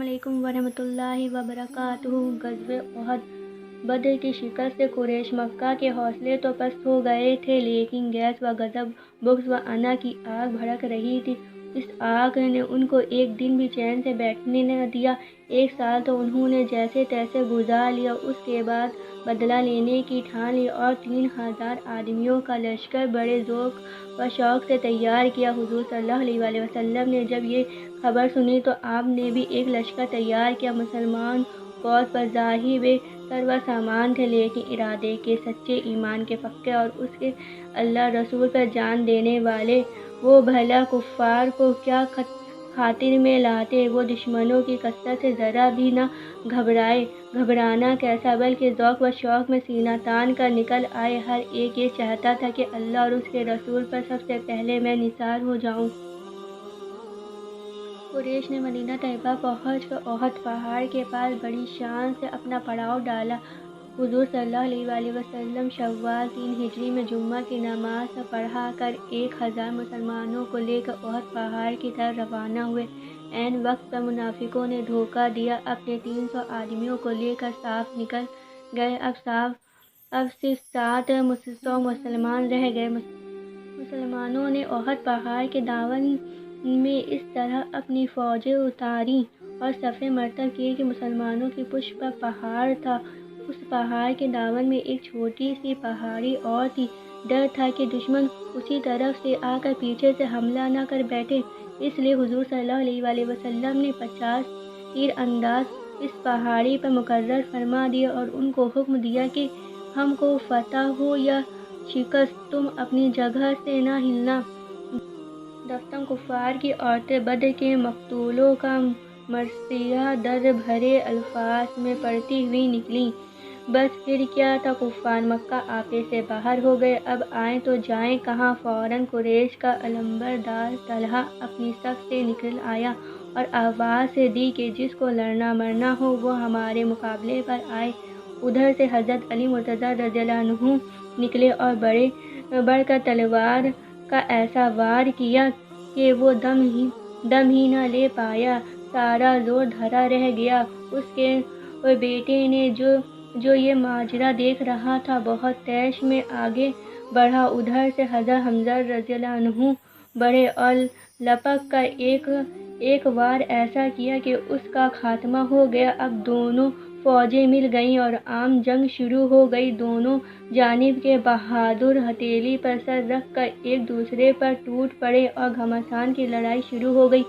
علیکم ورحمۃ اللہ وبرکاتہ۔ غزوہ احد۔ بدر کی شکست سے قریش مکہ کے حوصلے تو پست ہو گئے تھے، لیکن غیظ و غضب، بغض و انا کی آگ بھڑک رہی تھی۔ اس آگ نے ان کو ایک دن بھی چین سے بیٹھنے نہ دیا۔ 1 سال تو انہوں نے جیسے تیسے گزار لیا۔ اس کے بعد بدلہ لینے کی ٹھان لی اور 3000 آدمیوں کا لشکر بڑے ذوق و شوق سے تیار کیا۔ حضور صلی اللہ علیہ وسلم نے جب یہ خبر سنی تو آپ نے بھی ایک لشکر تیار کیا۔ مسلمان فوج بظاہر بے سر و سامان تھے، لیکن ارادے کے سچے، ایمان کے پکے اور اس کے اللہ رسول پر جان دینے والے۔ وہ بھلا کفار کو کیا خاطر میں لاتے، وہ دشمنوں کی کثرت سے ذرا بھی نہ گھبرائے۔ گھبرانا کیسا، بلکہ ذوق و شوق میں سینہ تان کر نکل آئے۔ ہر ایک یہ چاہتا تھا کہ اللہ اور اس کے رسول پر سب سے پہلے میں نثار ہو جاؤں۔ قریش نے مدینہ طیبہ پہنچ کر احد پہاڑ کے پاس بڑی شان سے اپنا پڑاؤ ڈالا۔ حضور صلی اللہ علیہ وسلم شوال 3 ہجری میں جمعہ کی نماز پڑھا کر 1000 مسلمانوں کو لے کر احد پہاڑ کی طرف روانہ ہوئے۔ عین وقت پر منافقوں نے دھوکہ دیا، اپنے 300 آدمیوں کو لے کر صاف نکل گئے۔ اب صرف 700 مسلمان رہ گئے۔ مسلمانوں نے احد پہاڑ کے دامن میں اس طرح اپنی فوجیں اتاریں اور صفیں مرتب کیں کہ مسلمانوں کی پشت پر پہاڑ تھا۔ اس پہاڑ کے دامن میں ایک چھوٹی سی پہاڑی اور تھی۔ ڈر تھا کہ دشمن اسی طرف سے آ کر پیچھے سے حملہ نہ کر بیٹھے، اس لیے حضور صلی اللہ علیہ وسلم نے 50 تیر انداز اس پہاڑی پر مقرر فرما دیے اور ان کو حکم دیا کہ ہم کو فتح ہو یا شکست، تم اپنی جگہ سے نہ ہلنا۔ دفتن کفار کی عورتیں بدر کے مقتولوں کا مرثیہ درد بھرے الفاظ میں پڑھتی ہوئی نکلیں۔ بس پھر کیا تھا، کفار مکہ آپے سے باہر ہو گئے، اب آئیں تو جائیں کہاں۔ فوراً قریش کا علمبردار طلحہ اپنی صف سے نکل آیا اور آواز دی کہ جس کو لڑنا مرنا ہو وہ ہمارے مقابلے پر آئے۔ ادھر سے حضرت علی مرتضیٰ رضی اللہ عنہ نکلے اور بڑھ کر تلوار کا ایسا وار کیا کہ وہ دم ہی نہ لے پایا، سارا زور دھرا رہ گیا۔ اس کے بیٹے نے جو یہ ماجرا دیکھ رہا تھا، بہت طیش میں آگے بڑھا۔ ادھر سے حضرت حمزہ رضی اللہ عنہ بڑھے اور لپک کر ایک وار ایسا کیا کہ اس کا خاتمہ ہو گیا۔ اب دونوں فوجیں مل گئیں اور عام جنگ شروع ہو گئی۔ دونوں جانب کے بہادر ہتھیلی پر سر رکھ کر ایک دوسرے پر ٹوٹ پڑے اور گھمسان کی لڑائی شروع ہو گئی۔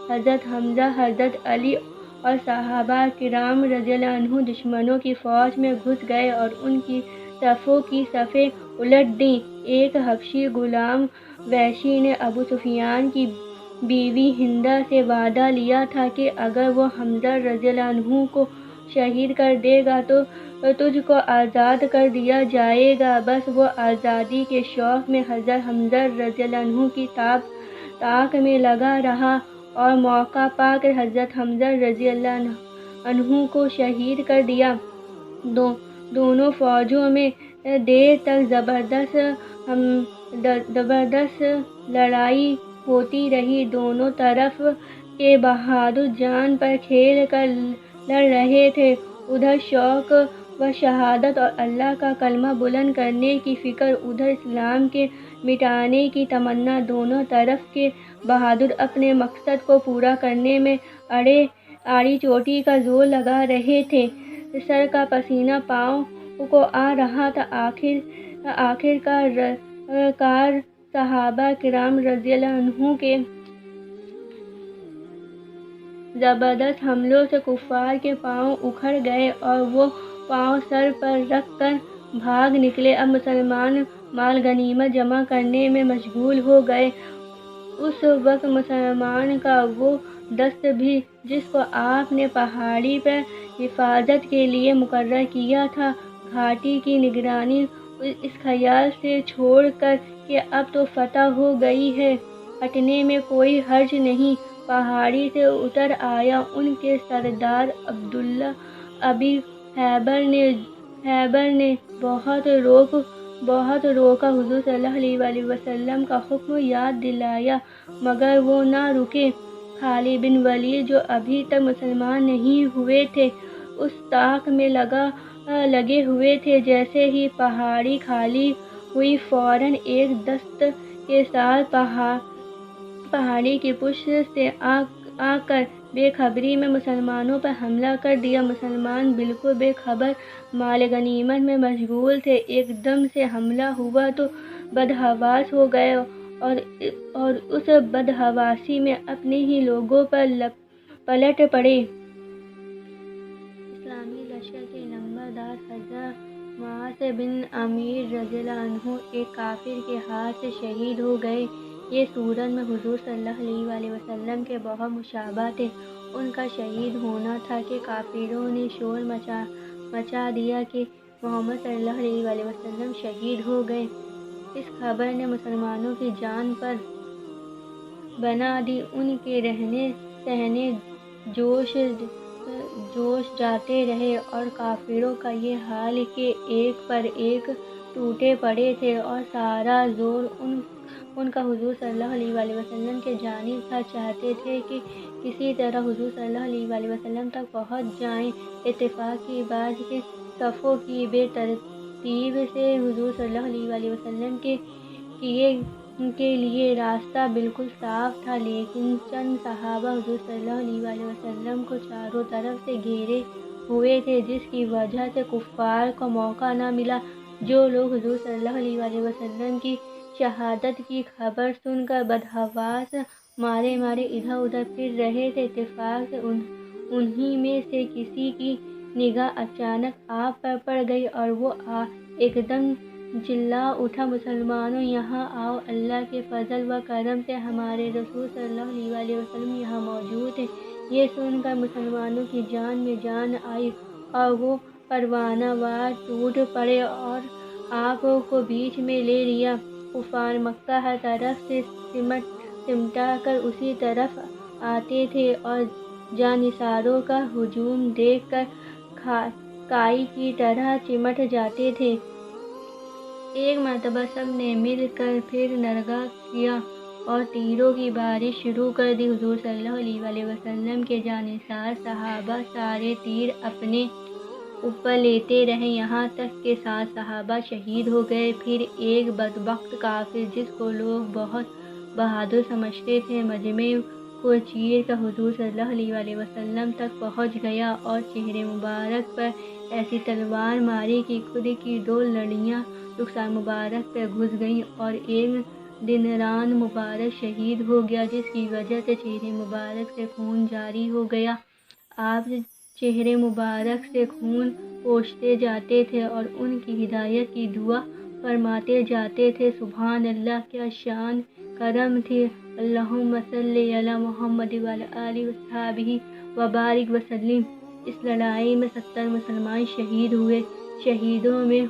حضرت حمزہ، حضرت علی اور صحابہ کرام رضی اللہ عنہ دشمنوں کی فوج میں گھس گئے اور ان کی صفوں کی صفیں الٹ دیں۔ ایک حبشی غلام وحشی نے ابو سفیان کی بیوی ہندہ سے وعدہ لیا تھا کہ اگر وہ حمزہ رضی اللہ عنہ کو شہید کر دے گا تو تجھ کو آزاد کر دیا جائے گا۔ بس وہ آزادی کے شوق میں حضرت حمزہ رضی اللہ عنہ کی طاق میں لگا رہا اور موقع پا کر حضرت حمزہ رضی اللہ عنہ کو شہید کر دیا۔ دونوں فوجوں میں دیر تک زبردست لڑائی ہوتی رہی۔ دونوں طرف کے بہادر جان پر کھیل کر لڑ رہے تھے۔ ادھر شوق و شہادت اور اللہ کا کلمہ بلند کرنے کی فکر، ادھر اسلام کے مٹانے کی تمنا۔ دونوں طرف کے بہادر اپنے مقصد کو پورا کرنے میں آڑی چوٹی کا زور لگا رہے تھے۔ سر کا پسینہ پاؤں کو آ رہا تھا۔ آخر کار صحابہ کرام رضی اللہ عنہ کے زبردست حملوں سے کفار کے پاؤں اکھڑ گئے اور وہ پاؤں سر پر رکھ کر بھاگ نکلے۔ اب مسلمان مال غنیمت جمع کرنے میں مشغول ہو گئے۔ اس وقت مسلمان کا وہ دست بھی جس کو آپ نے پہاڑی پر حفاظت کے لیے مقرر کیا تھا، گھاٹی کی نگرانی اس خیال سے چھوڑ کر کہ اب تو فتح ہو گئی ہے، ہٹنے میں کوئی حرج نہیں، پہاڑی سے اتر آیا۔ ان کے سردار عبداللہ ابی حیبر نے بہت روکا، حضور صلی اللہ علیہ وسلم کا حکم یاد دلایا، مگر وہ نہ رکے۔ خالد بن ولید جو ابھی تک مسلمان نہیں ہوئے تھے اس طاق میں لگے ہوئے تھے۔ جیسے ہی پہاڑی خالی ہوئی فوراً ایک دست کے ساتھ پہاڑی کی پشت سے آ کر بے خبری میں مسلمانوں پر حملہ کر دیا۔ مسلمان بالکل بے خبر مال غنیمت میں مشغول تھے۔ ایک دم سے حملہ ہوا تو بدحواس ہو گئے اور اس بدحواسی میں اپنے ہی لوگوں پر پلٹ پڑے۔ اسلامی لشکر کے نمبردار حضرت معاذ بن عمیر رضی اللہ عنہ ایک کافر کے ہاتھ سے شہید ہو گئے۔ یہ صورت میں حضور صلی اللہ علیہ وسلم کے بہت مشابہ تھے۔ ان کا شہید ہونا تھا کہ کافروں نے شور مچا دیا کہ محمد صلی اللہ علیہ وسلم شہید ہو گئے۔ اس خبر نے مسلمانوں کی جان پر بنا دی۔ ان کے رہنے سہنے جوش جاتے رہے اور کافروں کا یہ حال کہ ایک پر ایک ٹوٹے پڑے تھے اور سارا زور ان کا حضور صلی اللہ علیہ وسلم کے جانب تھا۔ چاہتے تھے کہ کسی طرح حضور صلی اللہ علیہ وسلم تک پہنچ جائیں۔ اتفاق کی بات کہ صفوں کی بے ترتیب سے حضور صلی اللہ علیہ وسلم کے لیے راستہ بالکل صاف تھا، لیکن چند صحابہ حضور صلی اللہ علیہ وسلم کو چاروں طرف سے گھیرے ہوئے تھے، جس کی وجہ سے کفار کو موقع نہ ملا۔ جو لوگ حضور صلی اللہ علیہ وسلم کی شہادت کی خبر سن کر بدحواس مارے ادھر ادھر پھر رہے تھے، اتفاق سے انہی میں سے کسی کی نگاہ اچانک آپ پر پڑ گئی اور وہ ایک دم چلا اٹھا، مسلمانوں یہاں آؤ، اللہ کے فضل و کرم سے ہمارے رسول صلی اللہ علیہ وسلم یہاں موجود ہیں۔ یہ سن کر مسلمانوں کی جان میں جان آئی اور وہ پروانہ وار ٹوٹ پڑے اور آپ کو بیچ میں لے لیا۔ کفار مکہ ہر طرف سے سمٹا کر اسی طرف آتے تھے اور جانثاروں کا ہجوم دیکھ کر کائی کی طرح چمٹ جاتے تھے۔ ایک مرتبہ سب نے مل کر پھر نرغہ کیا اور تیروں کی بارش شروع کر دی۔ حضور صلی اللہ علیہ وسلم کے جانثار صحابہ سارے تیر اپنے اوپر لیتے رہے، یہاں تک کہ 7 صحابہ شہید ہو گئے۔ پھر ایک بدبخت کافر جس کو لوگ بہت بہادر سمجھتے تھے، مجمع کو چیر کر حضور صلی اللہ علیہ وسلم تک پہنچ گیا اور چہرے مبارک پر ایسی تلوار ماری کہ خود کی 2 لڑیاں رخسار مبارک پر گھس گئیں اور ایک دنران مبارک شہید ہو گیا، جس کی وجہ سے چہرے مبارک سے خون جاری ہو گیا۔ آپ چہرے مبارک سے خون پوچھتے جاتے تھے اور ان کی ہدایت کی دعا فرماتے جاتے تھے۔ سبحان اللہ، کیا شان کرم تھی! اللہم صلی علی محمد وعلی آلہ وصحبہ وبارک وسلم۔ اس لڑائی میں 70 مسلمان شہید ہوئے۔ شہیدوں میں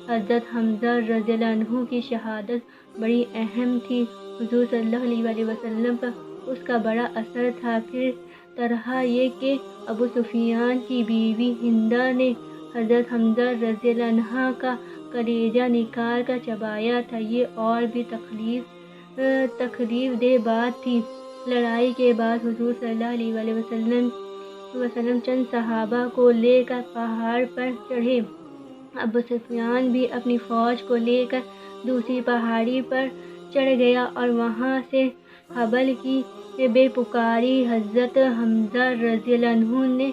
حضرت حمزہ رضی اللہ عنہ کی شہادت بڑی اہم تھی۔ حضور صلی اللہ علیہ وسلم پر اس کا بڑا اثر تھا۔ پھر طرح یہ کہ ابو سفیان کی بیوی ہندہ نے حضرت حمزہ رضی اللہ عنہ کا کلیجہ نکال کر چبایا تھا، یہ اور بھی تکلیف دہ بات تھی۔ لڑائی کے بعد حضور صلی اللہ علیہ وسلم چند صحابہ کو لے کر پہاڑ پر چڑھے۔ ابو سفیان بھی اپنی فوج کو لے کر دوسری پہاڑی پر چڑھ گیا اور وہاں سے حبل کی بے پکاری۔ حضرت حمزہ رضی اللہ عنہ نے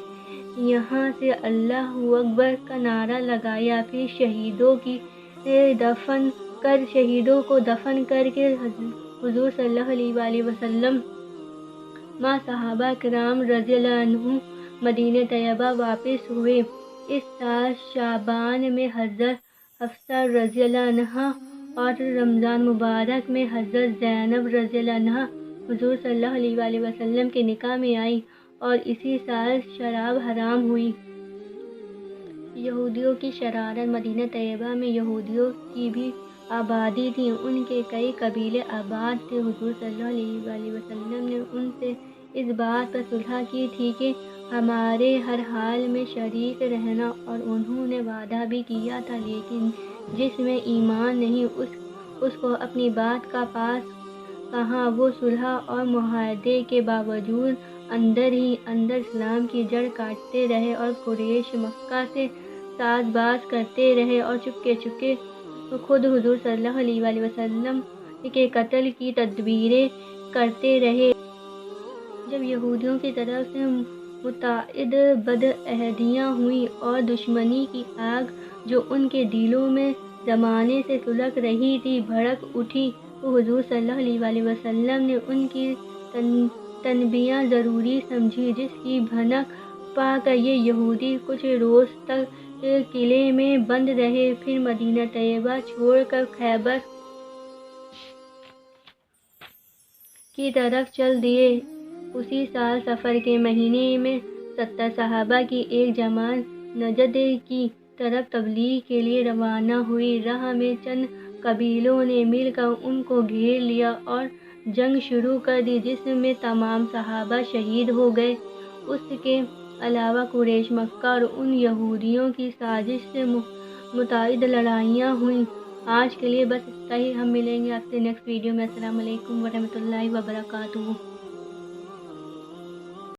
یہاں سے اللہ اکبر کا نعرہ لگایا، پھر شہیدوں کو دفن کر کے حضور صلی اللہ علیہ وسلم مع صحابہ کرام رضی اللہ عنہم مدینہ طیبہ واپس ہوئے۔ اس سال شعبان میں حضرت حفصہ رضی اللہ عنہا اور رمضان مبارک میں حضرت زینب رضی اللہ عنہا حضور صلی اللہ علیہ وسلم کے نکاح میں آئیں اور اسی سال شراب حرام ہوئی۔ یہودیوں کی شرارت۔ مدینہ طیبہ میں یہودیوں کی بھی آبادی تھی، ان کے کئی قبیلے آباد تھے۔ حضور صلی اللہ علیہ وسلم نے ان سے اس بات پر صلح کی تھی کہ ہمارے ہر حال میں شریک رہنا، اور انہوں نے وعدہ بھی کیا تھا، لیکن جس میں ایمان نہیں اس کو اپنی بات کا پاس کہاں وہ صلح اور معاہدے کے باوجود اندر ہی اندر اسلام کی جڑ کاٹتے رہے اور قریش مکہ سے ساز باز کرتے رہے اور چپکے چپکے خود حضور صلی اللہ علیہ وآلہ وسلم کے قتل کی تدبیریں کرتے رہے۔ جب یہودیوں کی طرف سے متعدد بدعہدیاں ہوئیں اور دشمنی کی آگ جو ان کے دلوں میں زمانے سے سلگ رہی تھی بھڑک اٹھی، تو حضور صلی اللہ علیہ وآلہ وسلم نے ان کی تنبیہ ضروری سمجھی، جس کی بھنک پا کر یہ یہودی کچھ روز تک قلعے میں بند رہے، پھر مدینہ طیبہ چھوڑ کر خیبر کی طرف چل دیے۔ اسی سال صفر کے مہینے میں 70 صحابہ کی ایک جماعت نجد کی طرف تبلیغ کے لیے روانہ ہوئی۔ راہ میں چند قبیلوں نے مل کر ان کو گھیر لیا اور جنگ شروع کر دی، جس میں تمام صحابہ شہید ہو گئے۔ اس کے علاوہ قریش مکہ اور ان یہودیوں کی سازش سے متعدد لڑائیاں ہوئیں۔ آج کے لیے بس اتنا ہی، ہم ملیں گے آپ سے نیکسٹ ویڈیو میں۔ السلام علیکم ورحمۃ اللہ وبرکاتہ۔